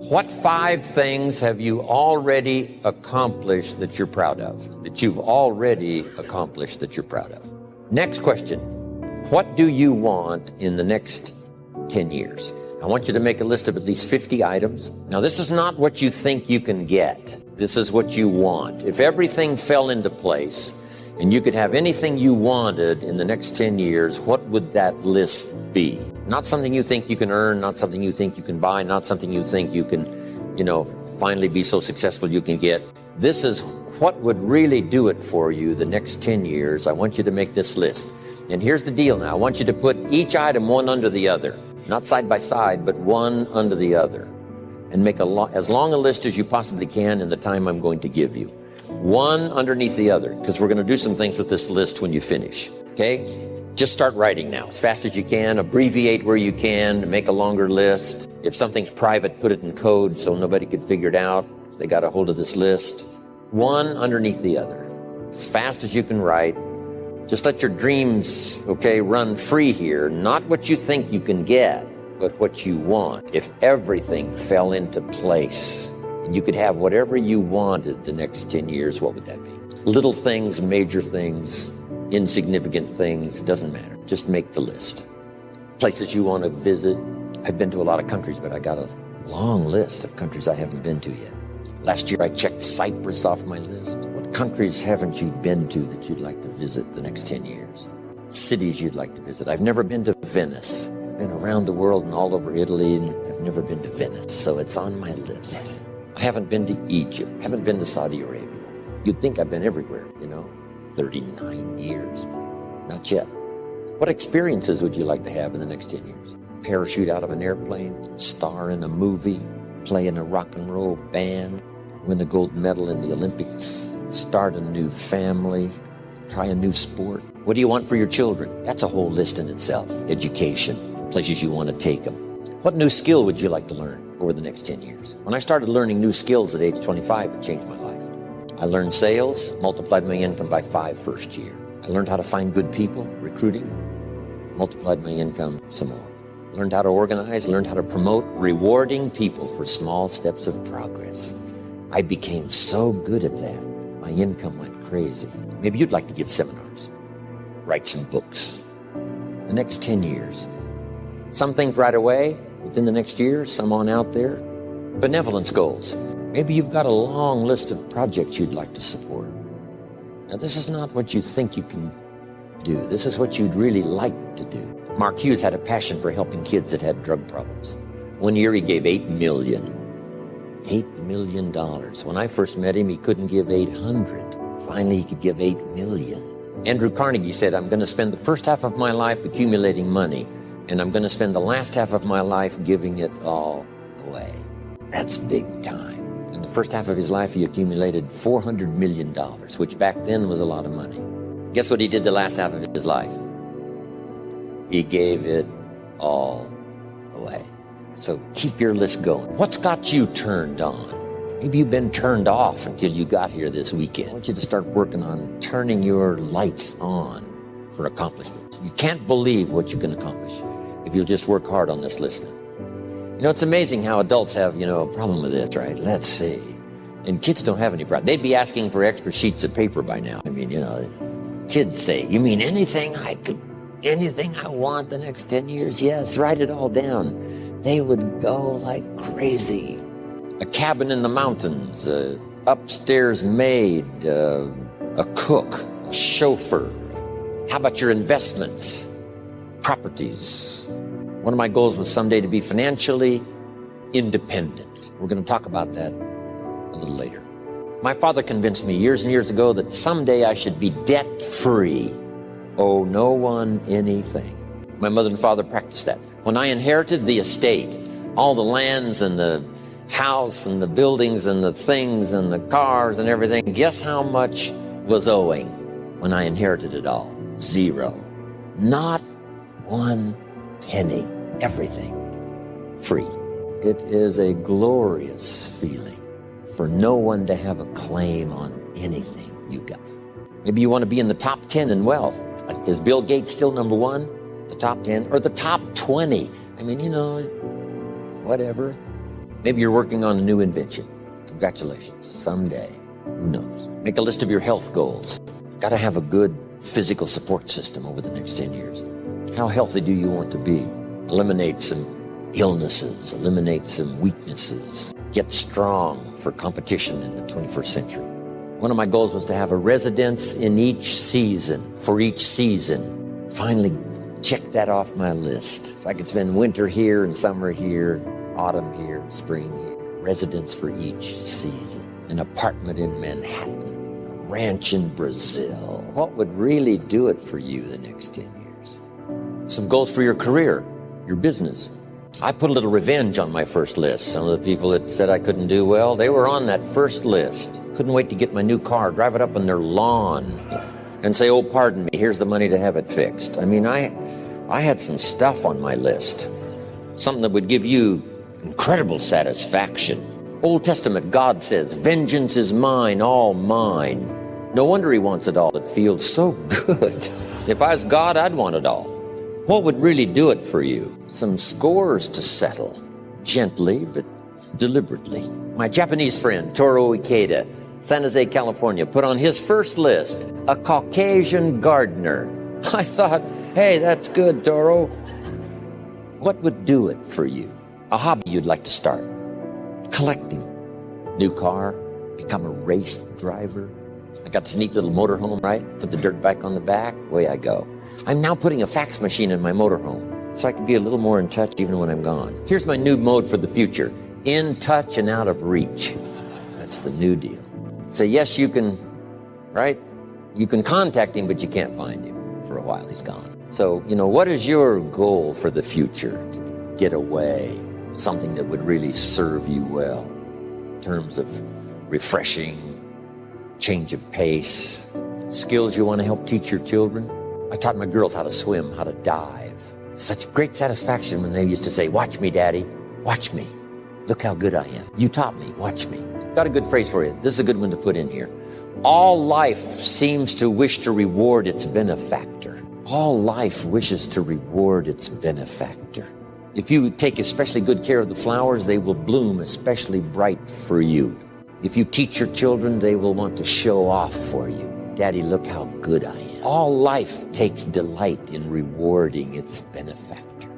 What 5 things have you already accomplished that you're proud of? That you've already accomplished that you're proud of? Next question. What do you want in the next 10 years? I want you to make a list of at least 50 items. Now, this is not what you think you can get. This is what you want. If everything fell into place and you could have anything you wanted in the next 10 years, what would that list be? Not something you think you can earn, not something you think you can buy, not something you think you can, finally be so successful you can get. This is what would really do it for you the next 10 years. I want you to make this list. And here's the deal now. I want you to put each item one under the other. Not side by side, but one under the other. And make as long a list as you possibly can in the time I'm going to give you. One underneath the other, because we're going to do some things with this list when you finish. Okay? Just start writing now as fast as you can. Abbreviate where you can. Make a longer list. If something's private, put it in code so nobody could figure it out if they got a hold of this list. One underneath the other. As fast as you can write. Just let your dreams, run free here. Not what you think you can get, but what you want. If everything fell into place and you could have whatever you wanted the next 10 years, what would that be? Little things, major things, insignificant things, doesn't matter. Just make the list. Places you want to visit. I've been to a lot of countries, but I got a long list of countries I haven't been to yet. Last year I checked Cyprus off my list. What countries haven't you been to that you'd like to visit the next 10 years? Cities you'd like to visit. I've never been to Venice. I've been around the world and all over Italy, and I've never been to Venice, so it's on my list. I haven't been to Egypt. I haven't been to Saudi Arabia. You'd think I've been everywhere, 39 years. Not yet. What experiences would you like to have in the next 10 years? Parachute out of an airplane, star in a movie, play in a rock and roll band, win a gold medal in the Olympics, start a new family, try a new sport. What do you want for your children? That's a whole list in itself. Education, places you want to take them. What new skill would you like to learn over the next 10 years? When I started learning new skills at age 25, it changed my life. I learned sales, multiplied my income by 5 first year. I learned how to find good people, recruiting, multiplied my income some more. Learned how to organize, learned how to promote, rewarding people for small steps of progress. I became so good at that, my income went crazy. Maybe you'd like to give seminars, write some books. The next 10 years. Some things right away, within the next year, some on out there. Benevolence goals. Maybe you've got a long list of projects you'd like to support. Now, this is not what you think you can do. This is what you'd really like to do. Mark Hughes had a passion for helping kids that had drug problems. One year he gave $8 million. $8 million. When I first met him, he couldn't give 800. Finally, he could give 8 million. Andrew Carnegie said, I'm going to spend the first half of my life accumulating money, and I'm going to spend the last half of my life giving it all away. That's big time. In the first half of his life, he accumulated $400 million, which back then was a lot of money. Guess what he did the last half of his life? He gave it all away. So keep your list going. What's got you turned on? Maybe you've been turned off until you got here this weekend. I want you to start working on turning your lights on for accomplishments. You can't believe what you can accomplish if you'll just work hard on this list. It's amazing how adults have, a problem with this, right? Let's see. And kids don't have any problem. They'd be asking for extra sheets of paper by now. Kids say, you mean anything I want the next 10 years? Yes, write it all down. They would go like crazy. A cabin in the mountains, upstairs maid, a cook, a chauffeur. How about your investments, properties? One of my goals was someday to be financially independent. We're going to talk about that a little later. My father convinced me years and years ago that someday I should be debt-free. Owe no one anything. My mother and father practiced that. When I inherited the estate, all the lands and the house and the buildings and the things and the cars and everything, guess how much was owing when I inherited it all? 0. Not 1 penny. Everything free. It is a glorious feeling for no one to have a claim on anything you got. Maybe you want to be in the top 10 in wealth. Is Bill Gates still number 1? The top 10 or the top 20? Whatever. Maybe you're working on a new invention. Congratulations. Someday, who knows? Make a list of your health goals. Got to have a good physical support system over the next 10 years. How healthy do you want to be? Eliminate some illnesses, eliminate some weaknesses, get strong for competition in the 21st century. One of my goals was to have a residence in each season, for each season. Finally check that off my list. So I could spend winter here and summer here, autumn here, spring here. Residence for each season. An apartment in Manhattan, a ranch in Brazil. What would really do it for you the next 10 years? Some goals for your career, your business. I put a little revenge on my first list. Some of the people that said I couldn't do well, they were on that first list. Couldn't wait to get my new car, drive it up on their lawn, and say, oh, pardon me, here's the money to have it fixed. I mean, I had some stuff on my list. Something that would give you incredible satisfaction. Old Testament, God says, vengeance is mine, all mine. No wonder he wants it all. It feels so good. If I was God, I'd want it all. What would really do it for you? Some scores to settle, gently but deliberately. My Japanese friend, Toru Ikeda, San Jose, California, put on his first list, a Caucasian gardener. I thought, hey, that's good, Toru. What would do it for you? A hobby you'd like to start. Collecting. New car, become a race driver. I got this neat little motorhome, right? Put the dirt bike on the back, away I go. I'm now putting a fax machine in my motorhome so I can be a little more in touch even when I'm gone. Here's my new mode for the future. In touch and out of reach. That's the new deal. So yes, you can, right? You can contact him, but you can't find him. For a while, he's gone. So, what is your goal for the future? Get away. Something that would really serve you well in terms of refreshing, change of pace, skills you want to help teach your children. I taught my girls how to swim, how to dive. Such great satisfaction when they used to say, watch me, Daddy, watch me. Look how good I am. You taught me, watch me. Got a good phrase for you. This is a good one to put in here. All life seems to wish to reward its benefactor. All life wishes to reward its benefactor. If you take especially good care of the flowers, they will bloom especially bright for you. If you teach your children, they will want to show off for you. Daddy, look how good I am. All life takes delight in rewarding its benefactor.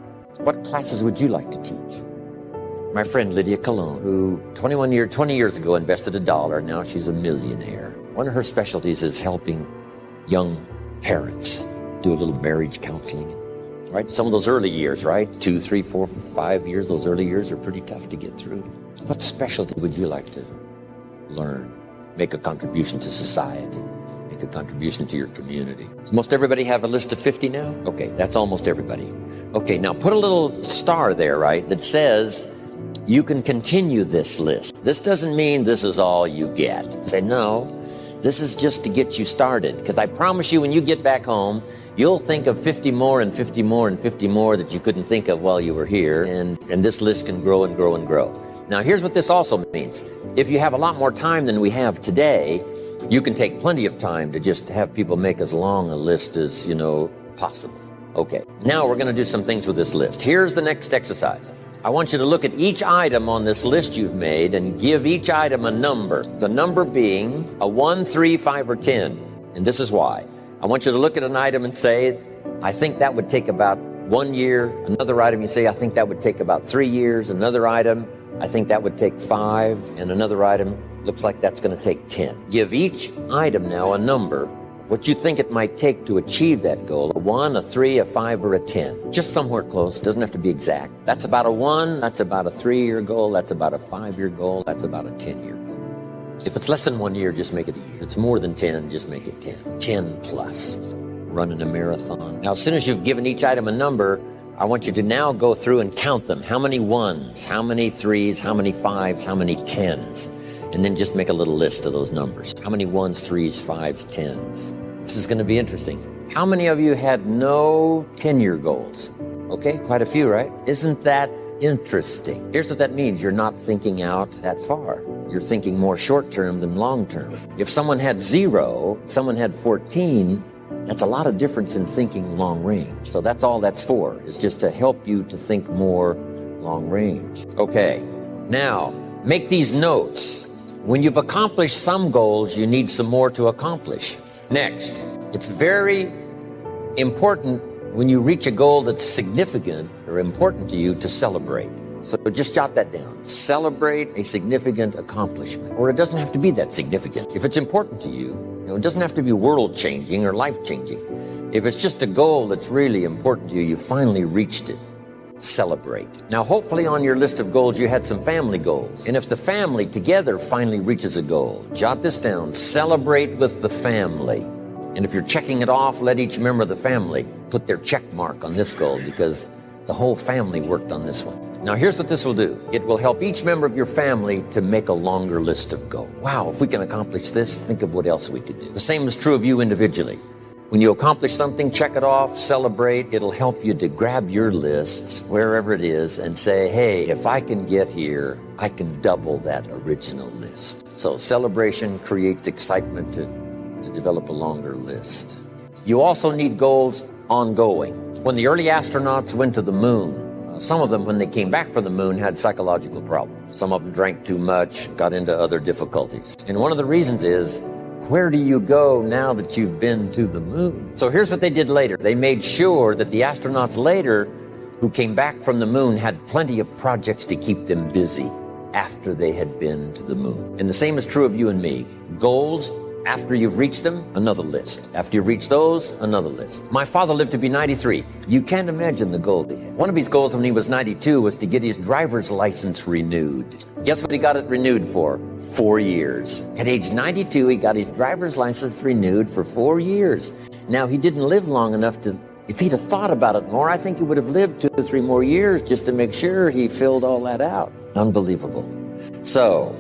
What classes would you like to teach? My friend Lydia Colon, who 20 years ago invested $1, now she's a millionaire. One of her specialties is helping young parents do a little marriage counseling. Right? Some of those early years, right? 2, 3, 4, 5 years, those early years are pretty tough to get through. What specialty would you like to learn? Make a contribution to society. Make a contribution to your community. Does most everybody have a list of 50 now? Okay, that's almost everybody. Okay, now put a little star there, right? That says you can continue this list. This doesn't mean this is all you get. Say, no, this is just to get you started. Because I promise you, when you get back home, you'll think of 50 more and 50 more and 50 more that you couldn't think of while you were here. And this list can grow and grow and grow. Now, here's what this also means. If you have a lot more time than we have today, you can take plenty of time to just have people make as long a list as, possible. Okay, now we're going to do some things with this list. Here's the next exercise. I want you to look at each item on this list you've made and give each item a number. The number being a 1, 3, 5, or 10. And this is why. I want you to look at an item and say, I think that would take about 1 year. Another item, you say, I think that would take about 3 years. Another item, I think that would take 5. And another item, looks like that's going to take 10. Give each item now a number of what you think it might take to achieve that goal. A 1, a 3, a 5, or a 10. Just somewhere close. Doesn't have to be exact. That's about a 1. That's about a 3-year goal. That's about a 5-year goal. That's about a 10-year goal. If it's less than 1 year, just make it a year. If it's more than 10, just make it 10. 10 plus. So running a marathon. Now, as soon as you've given each item a number, I want you to now go through and count them. How many 1s? How many 3s? How many 5s? How many 10s? And then just make a little list of those numbers. How many 1s, 3s, 5s, 10s? This is going to be interesting. How many of you had no 10-year goals? Okay, quite a few, right? Isn't that interesting? Here's what that means. You're not thinking out that far. You're thinking more short-term than long-term. If someone had 0, someone had 14, that's a lot of difference in thinking long range. So that's all that's for, is just to help you to think more long range. Okay, Now, make these notes. When you've accomplished some goals, you need some more to accomplish. Next, it's very important when you reach a goal that's significant or important to you to celebrate. So just jot that down. Celebrate a significant accomplishment. Or it doesn't have to be that significant. If it's important to you, it doesn't have to be world-changing or life-changing. If it's just a goal that's really important to you, you finally reached it. Celebrate. Now, hopefully on your list of goals, you had some family goals. And if the family together finally reaches a goal, jot this down. Celebrate with the family. And if you're checking it off, let each member of the family put their check mark on this goal because the whole family worked on this one. Now, here's what this will do. It will help each member of your family to make a longer list of goals. Wow, if we can accomplish this, think of what else we could do. The same is true of you individually. When you accomplish something, check it off, celebrate. It'll help you to grab your lists, wherever it is, and say, hey, if I can get here, I can double that original list. So celebration creates excitement to develop a longer list. You also need goals ongoing. When the early astronauts went to the moon, some of them, when they came back from the moon, had psychological problems. Some of them drank too much, got into other difficulties. And one of the reasons is, where do you go now that you've been to the moon? So here's what they did later. They made sure that the astronauts later who came back from the moon had plenty of projects to keep them busy after they had been to the moon. And the same is true of you and me. Goals, after you've reached them, another list. After you've reached those, another list. My father lived to be 93. You can't imagine the goals he had. One of his goals when he was 92 was to get his driver's license renewed. Guess what he got it renewed for? 4 years. At age 92, he got his driver's license renewed for 4 years. Now, he didn't live long enough to, if he'd have thought about it more, I think he would have lived 2 or 3 more years just to make sure he filled all that out. Unbelievable. So,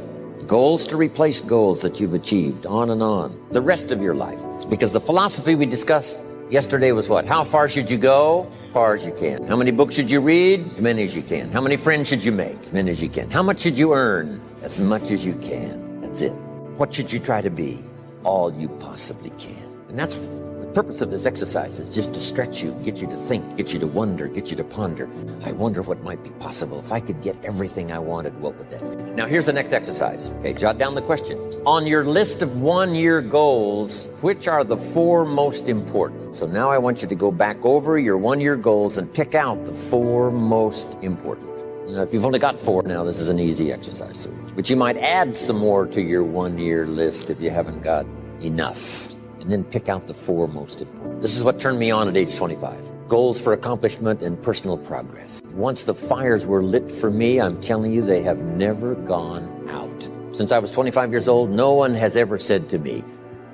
goals to replace goals that you've achieved, on and on, the rest of your life. Because the philosophy we discussed yesterday was what? How far should you go? As far as you can. How many books should you read? As many as you can. How many friends should you make? As many as you can. How much should you earn? As much as you can. That's it. What should you try to be? All you possibly can. And that's the purpose of this exercise, is just to stretch you, get you to think, get you to wonder, get you to ponder. I wonder what might be possible. If I could get everything I wanted, what would that be? Now, here's the next exercise. Okay, jot down the question. On your list of 1-year goals, which are the 4 most important? So now I want you to go back over your 1-year goals and pick out the 4 most important. Now, if you've only got 4 now, this is an easy exercise. But you might add some more to your 1-year list if you haven't got enough. And then pick out the 4 most important. This is what turned me on at age 25. Goals for accomplishment and personal progress. Once the fires were lit for me, I'm telling you, they have never gone out. Since I was 25 years old, no one has ever said to me,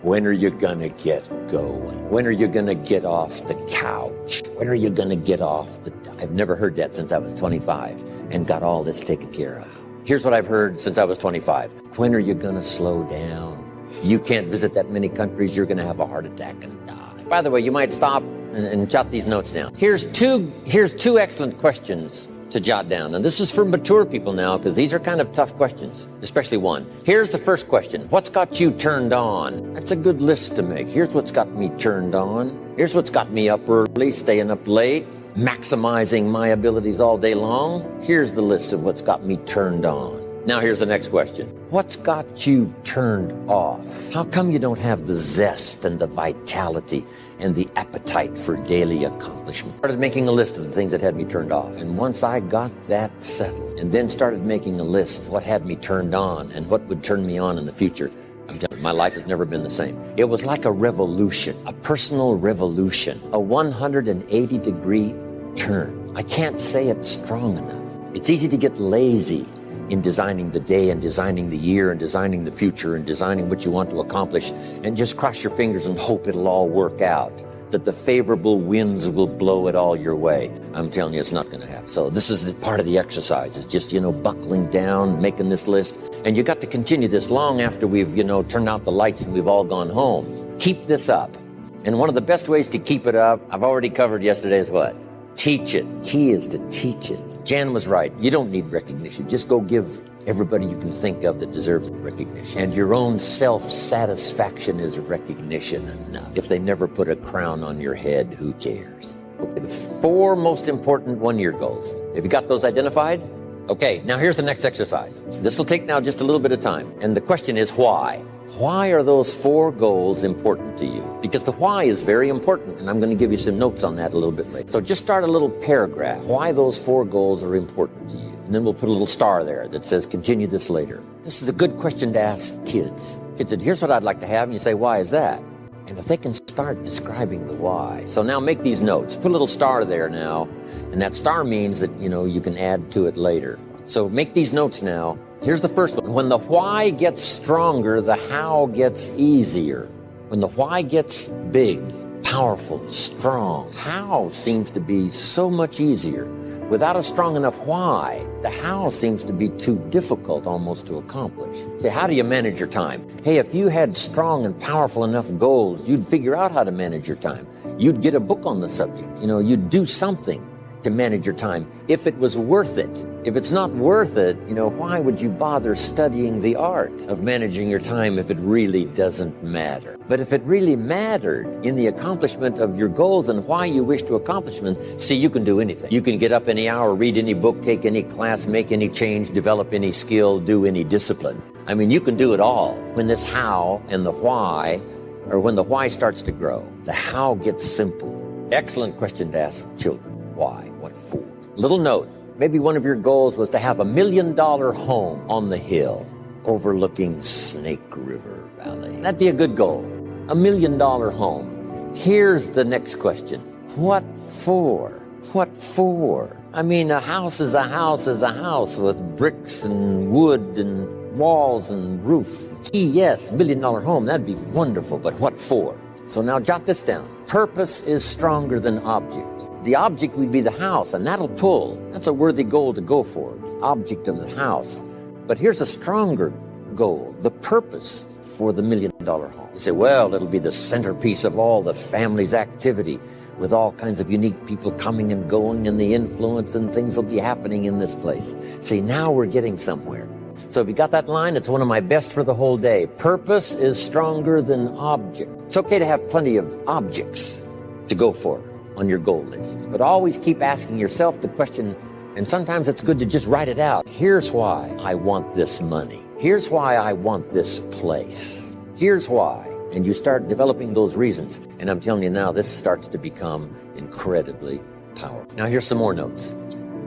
when are you gonna get going? When are you gonna get off the couch? When are you gonna get off the... I've never heard that since I was 25 and got all this taken care of. Here's what I've heard since I was 25. When are you gonna slow down? You can't visit that many countries, you're gonna have a heart attack and die. By the way, you might stop and jot these notes down. Here's two excellent questions to jot down. And this is for mature people now, because these are kind of tough questions, especially one. Here's the first question. What's got you turned on? That's a good list to make. Here's what's got me turned on. Here's what's got me up early, staying up late, maximizing my abilities all day long. Here's the list of what's got me turned on. Now here's the next question. What's got you turned off? How come you don't have the zest and the vitality and the appetite for daily accomplishment? I started making a list of the things that had me turned off. And once I got that settled and then started making a list of what had me turned on and what would turn me on in the future, I'm telling you, my life has never been the same. It was like a revolution, a personal revolution, a 180-degree turn. I can't say it strong enough. It's easy to get lazy in designing the day and designing the year and designing the future and designing what you want to accomplish and just cross your fingers and hope it'll all work out, that the favorable winds will blow it all your way. I'm telling you, it's not going to happen. So this is the part of the exercise. It's just, buckling down, making this list. And you got to continue this long after we've, turned out the lights and we've all gone home. Keep this up. And one of the best ways to keep it up, I've already covered yesterday, is what? Teach it. Key is to teach it. Jan was right. You don't need recognition. Just go give everybody you can think of that deserves recognition. And your own self-satisfaction is recognition enough. If they never put a crown on your head, who cares? Okay, the 4 most important 1-year goals. Have you got those identified? Okay, now here's the next exercise. This will take now just a little bit of time. And the question is why? Why are those 4 goals important to you? Because the why is very important, and I'm going to give you some notes on that a little bit later. So just start a little paragraph, why those 4 goals are important to you. And then we'll put a little star there that says, continue this later. This is a good question to ask kids. Kids said, here's what I'd like to have, and you say, why is that? And if they can start describing the why. So now make these notes. Put a little star there now, and that star means that, you can add to it later. So make these notes now. Here's the first one. When the why gets stronger, the how gets easier. When the why gets big, powerful, strong, how seems to be so much easier. Without a strong enough why, the how seems to be too difficult almost to accomplish. Say, how do you manage your time? Hey, if you had strong and powerful enough goals, you'd figure out how to manage your time. You'd get a book on the subject. You'd do something to manage your time if it was worth it. If it's not worth it, why would you bother studying the art of managing your time if it really doesn't matter? But if it really mattered in the accomplishment of your goals and why you wish to accomplish them, see, you can do anything. You can get up any hour, read any book, take any class, make any change, develop any skill, do any discipline. You can do it all. When this how and the why, or when the why starts to grow, the how gets simple. Excellent question to ask children. Why? What for? Little note. Maybe one of your goals was to have $1 million home on the hill overlooking Snake River Valley. That'd be a good goal. $1 million home. Here's the next question. What for? What for? A house is a house is a house with bricks and wood and walls and roof. Yes, $1 million home. That'd be wonderful, but what for? So now jot this down. Purpose is stronger than object. The object would be the house, and that'll pull. That's a worthy goal to go for, the object of the house. But here's a stronger goal, the purpose for the $1 million home. You say, well, it'll be the centerpiece of all the family's activity with all kinds of unique people coming and going and the influence and things will be happening in this place. See, now we're getting somewhere. So if you got that line, it's one of my best for the whole day. Purpose is stronger than object. It's okay to have plenty of objects to go for on your goal list, but always keep asking yourself the question, and sometimes it's good to just write it out. Here's why I want this money. Here's why I want this place. Here's why. And you start developing those reasons. And I'm telling you now, this starts to become incredibly powerful. Now here's some more notes.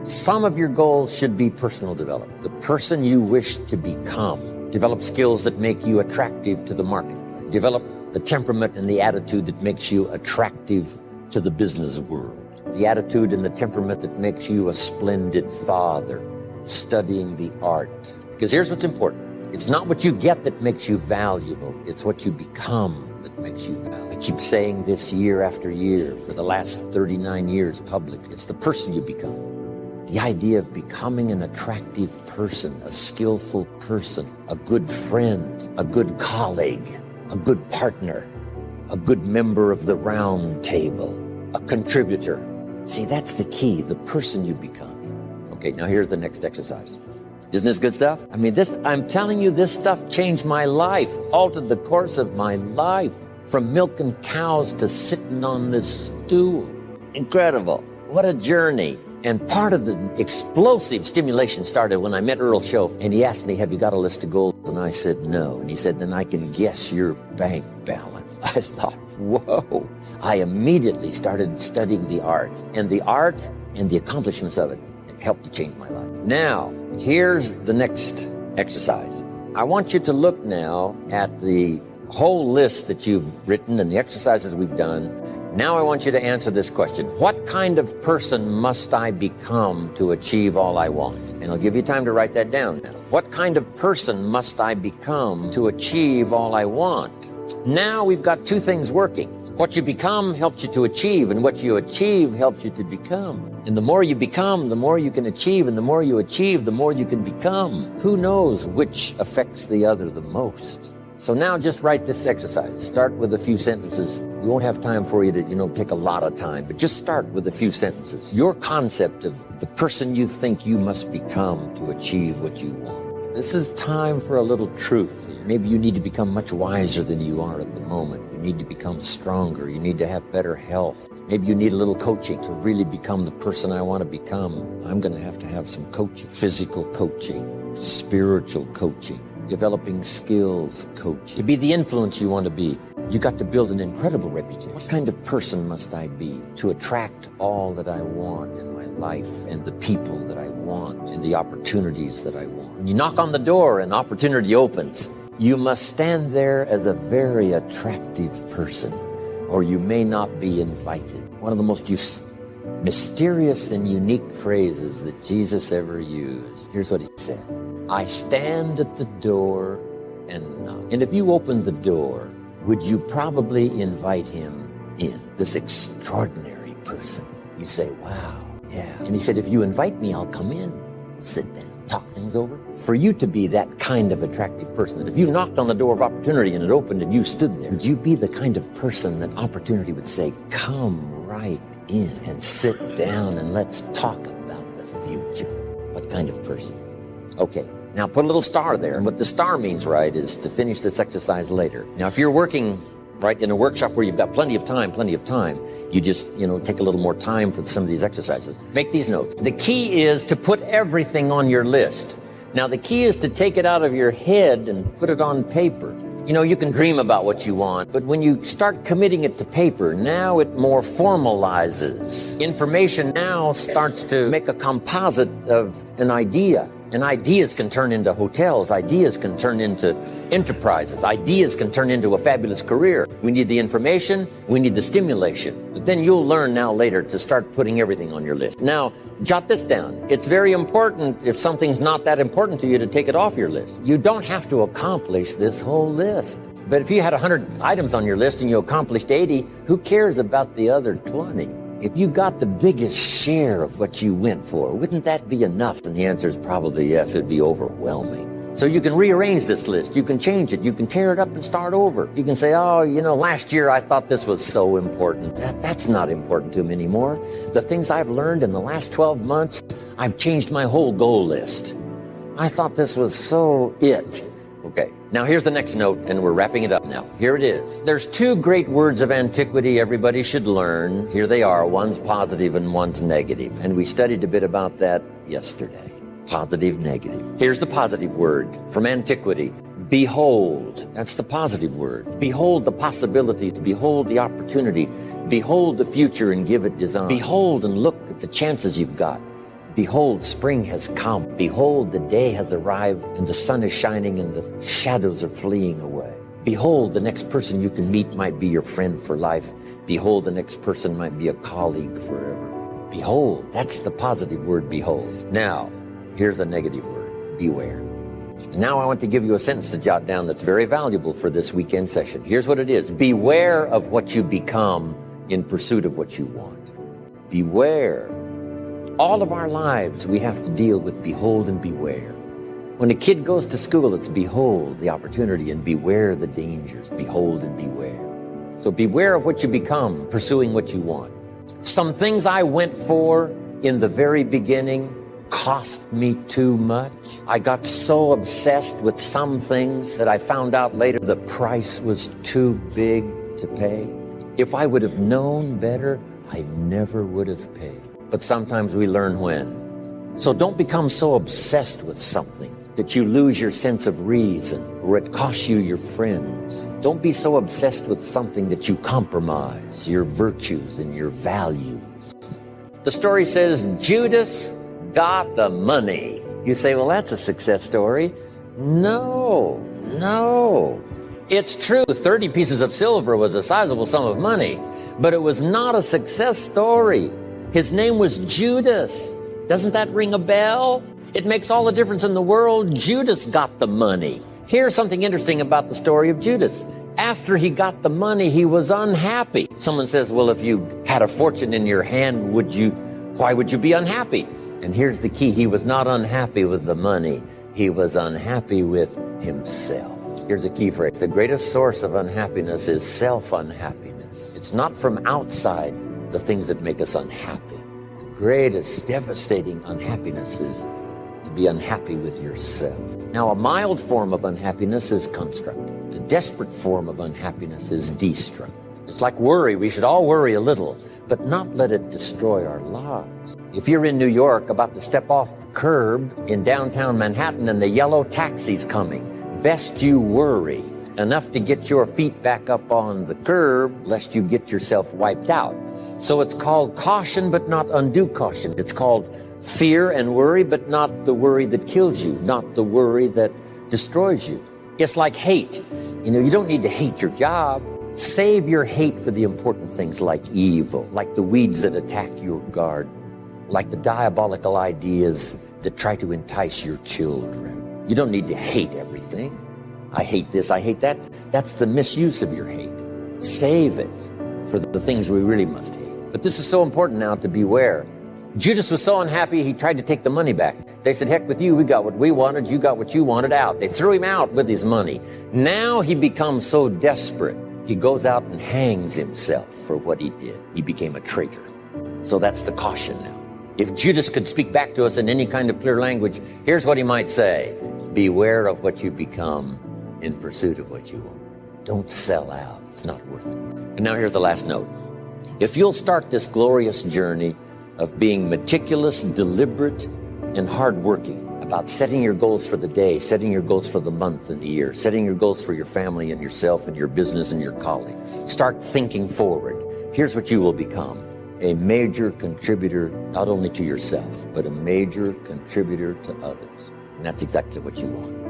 Some of your goals should be personal development. The person you wish to become. Develop skills that make you attractive to the market. Develop the temperament and the attitude that makes you attractive to the business world. The attitude and the temperament that makes you a splendid father, studying the art. Because here's what's important. It's not what you get that makes you valuable. It's what you become that makes you valuable. I keep saying this year after year for the last 39 years publicly. It's the person you become. The idea of becoming an attractive person, a skillful person, a good friend, a good colleague, a good partner, a good member of the round table, a contributor. See, that's the key, the person you become. Okay, now here's the next exercise. Isn't this good stuff? I'm telling you, this stuff changed my life, altered the course of my life, from milking cows to sitting on this stool. Incredible. What a journey. And part of the explosive stimulation started when I met Earl Schoaf, and he asked me, have you got a list of goals? And I said, no. And he said, then I can guess your bank balance. I thought, whoa. I immediately started studying the art and the accomplishments of it helped to change my life. Now, here's the next exercise. I want you to look now at the whole list that you've written and the exercises we've done. Now I want you to answer this question. What kind of person must I become to achieve all I want? And I'll give you time to write that down now. What kind of person must I become to achieve all I want? Now we've got two things working. What you become helps you to achieve, and what you achieve helps you to become. And the more you become, the more you can achieve, and the more you achieve, the more you can become. Who knows which affects the other the most? So now just write this exercise. Start with a few sentences. We won't have time for you to, take a lot of time, but just start with a few sentences. Your concept of the person you think you must become to achieve what you want. This is time for a little truth. Maybe you need to become much wiser than you are at the moment. You need to become stronger. You need to have better health. Maybe you need a little coaching to really become the person I want to become. I'm going to have some coaching. Physical coaching, spiritual coaching, developing skills coaching. To be the influence you want to be, you got to build an incredible reputation. What kind of person must I be to attract all that I want in my life and the people that I want and the opportunities that I want? When you knock on the door and opportunity opens, you must stand there as a very attractive person, or you may not be invited. One of the most mysterious and unique phrases that Jesus ever used. Here's what he said. I stand at the door and knock. And if you opened the door, would you probably invite him in? This extraordinary person. You say, wow, yeah. And he said, if you invite me, I'll come in, sit down, talk things over. For you to be that kind of attractive person, that if you knocked on the door of opportunity and it opened and you stood there, would you be the kind of person that opportunity would say, come right in and sit down and let's talk about the future? What kind of person? Okay, now put a little star there. And what the star means, right, is to finish this exercise later. Now, if you're working, right, in a workshop where you've got plenty of time, you just, take a little more time for some of these exercises. Make these notes. The key is to put everything on your list. Now, the key is to take it out of your head and put it on paper. You can dream about what you want, but when you start committing it to paper, now it more formalizes. Information now starts to make a composite of an idea. And ideas can turn into hotels. Ideas can turn into enterprises. Ideas can turn into a fabulous career. We need the information. We need the stimulation. But then you'll learn now later to start putting everything on your list. Now, jot this down. It's very important, if something's not that important to you, to take it off your list. You don't have to accomplish this whole list. But if you had 100 items on your list and you accomplished 80, who cares about the other 20? If you got the biggest share of what you went for, wouldn't that be enough? And the answer is probably yes. It'd be overwhelming. So you can rearrange this list. You can change it. You can tear it up and start over. You can say, oh, last year I thought this was so important. That's not important to me anymore. The things I've learned in the last 12 months, I've changed my whole goal list. I thought this was so it. Okay, now here's the next note, and we're wrapping it up now. Here it is. There's two great words of antiquity everybody should learn. Here they are. One's positive and one's negative. And we studied a bit about that yesterday. Positive, negative. Here's the positive word from antiquity. Behold. That's the positive word. Behold the possibilities. Behold the opportunity. Behold the future and give it design. Behold and look at the chances you've got. Behold, spring has come. Behold, the day has arrived and the sun is shining and the shadows are fleeing away. Behold, the next person you can meet might be your friend for life. Behold, the next person might be a colleague forever. Behold, that's the positive word, behold. Now, here's the negative word, beware. Now I want to give you a sentence to jot down that's very valuable for this weekend session. Here's what it is. Beware of what you become in pursuit of what you want. Beware. All of our lives, we have to deal with behold and beware. When a kid goes to school, it's behold the opportunity and beware the dangers. Behold and beware. So beware of what you become, pursuing what you want. Some things I went for in the very beginning cost me too much. I got so obsessed with some things that I found out later the price was too big to pay. If I would have known better, I never would have paid. But sometimes we learn when. So don't become so obsessed with something that you lose your sense of reason or it costs you your friends. Don't be so obsessed with something that you compromise your virtues and your values. The story says Judas got the money. You say, well, that's a success story. No. It's true, 30 pieces of silver was a sizable sum of money, but it was not a success story. His name was Judas. Doesn't that ring a bell? It makes all the difference in the world. Judas got the money. Here's something interesting about the story of Judas. After he got the money, he was unhappy. Someone says, well, if you had a fortune in your hand, why would you be unhappy? And here's the key. He was not unhappy with the money. He was unhappy with himself. Here's a key phrase. The greatest source of unhappiness is self-unhappiness. It's not from outside the things that make us unhappy. The greatest devastating unhappiness is to be unhappy with yourself. Now, a mild form of unhappiness is constructive. The desperate form of unhappiness is destructive. It's like worry. We should all worry a little, but not let it destroy our lives. If you're in New York about to step off the curb in downtown Manhattan and the yellow taxi's coming, best you worry enough to get your feet back up on the curb, lest you get yourself wiped out. So it's called caution, but not undue caution. It's called fear and worry, but not the worry that kills you, not the worry that destroys you. It's like hate. You don't need to hate your job. Save your hate for the important things like evil, like the weeds that attack your garden, like the diabolical ideas that try to entice your children. You don't need to hate everything. I hate this, I hate that. That's the misuse of your hate. Save it for the things we really must hate. But this is so important now to beware. Judas was so unhappy, he tried to take the money back. They said, heck with you, we got what we wanted, you got what you wanted out. They threw him out with his money. Now he becomes so desperate, he goes out and hangs himself for what he did. He became a traitor. So that's the caution now. If Judas could speak back to us in any kind of clear language, here's what he might say. Beware of what you become in pursuit of what you want. Don't sell out. It's not worth it. And now here's the last note. If you'll start this glorious journey of being meticulous, deliberate, and hardworking about setting your goals for the day, setting your goals for the month and the year, setting your goals for your family and yourself and your business and your colleagues. Start thinking forward. Here's what you will become. A major contributor, not only to yourself, but a major contributor to others. And that's exactly what you want.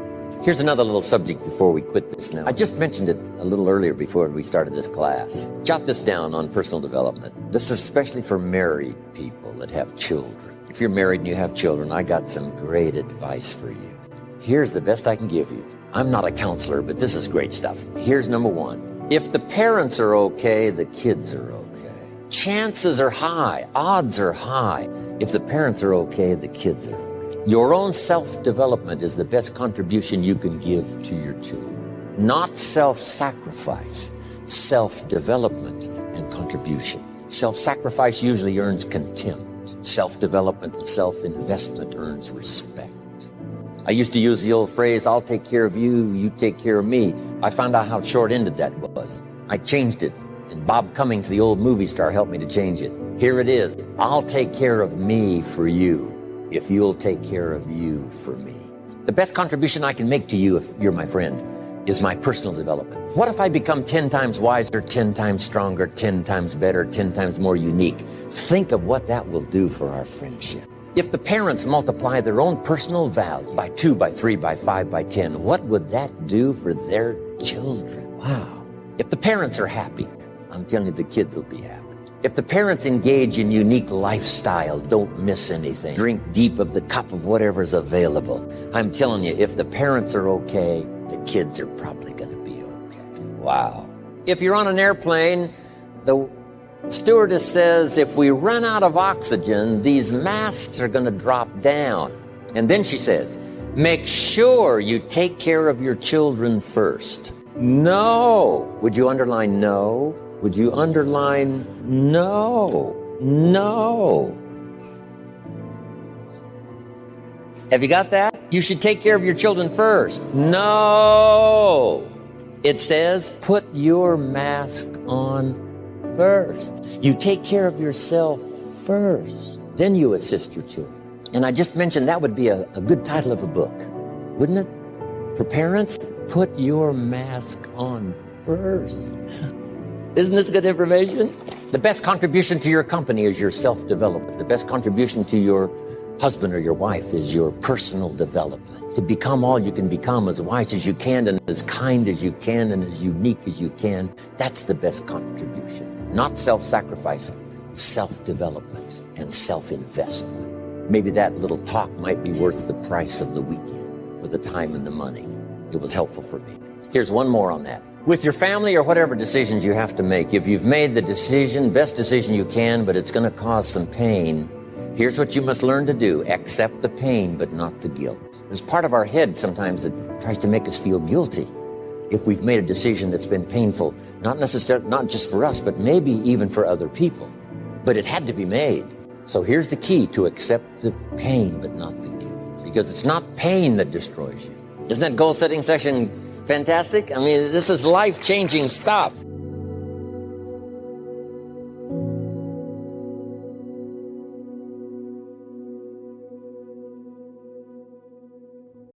Here's another little subject before we quit this now. I just mentioned it a little earlier before we started this class. Jot this down on personal development. This is especially for married people that have children. If you're married and you have children, I got some great advice for you. Here's the best I can give you. I'm not a counselor, but this is great stuff. Here's number one. If the parents are okay, the kids are okay. Chances are high, odds are high. If the parents are okay, the kids are okay. Your own self-development is the best contribution you can give to your children. Not self-sacrifice, self-development and contribution. Self-sacrifice usually earns contempt. Self-development and self-investment earns respect. I used to use the old phrase, I'll take care of you, you take care of me. I found out how short-ended that was. I changed it, and Bob Cummings, the old movie star, helped me to change it. Here it is. I'll take care of me for you if you'll take care of you for me. The best contribution I can make to you, if you're my friend, is my personal development. What if I become 10 times wiser, 10 times stronger, 10 times better, 10 times more unique? Think of what that will do for our friendship. If the parents multiply their own personal value by 2, by 3, by 5, by 10, what would that do for their children? Wow. If the parents are happy, I'm telling you, the kids will be happy. If the parents engage in unique lifestyle, don't miss anything. Drink deep of the cup of whatever's available. I'm telling you, if the parents are okay, the kids are probably going to be okay. Wow. If you're on an airplane, the stewardess says, if we run out of oxygen, these masks are going to drop down. And then she says, make sure you take care of your children first. No. Would you underline no? Would you underline no? No. Have you got that? You should take care of your children first. No. It says put your mask on first. You take care of yourself first. Then you assist your children. And I just mentioned that would be a good title of a book, wouldn't it? For parents, put your mask on first. Isn't this good information? The best contribution to your company is your self-development. The best contribution to your husband or your wife is your personal development. To become all you can become, as wise as you can and as kind as you can and as unique as you can, that's the best contribution. Not self-sacrifice, self-development and self-investment. Maybe that little talk might be worth the price of the weekend for the time and the money. It was helpful for me. Here's one more on that. With your family or whatever decisions you have to make, if you've made the decision, best decision you can, but it's going to cause some pain, here's what you must learn to do. Accept the pain, but not the guilt. There's part of our head sometimes that tries to make us feel guilty if we've made a decision that's been painful, not just for us, but maybe even for other people. But it had to be made. So here's the key to accept the pain, but not the guilt. because it's not pain that destroys you. Isn't that goal setting session fantastic? I mean, this is life-changing stuff.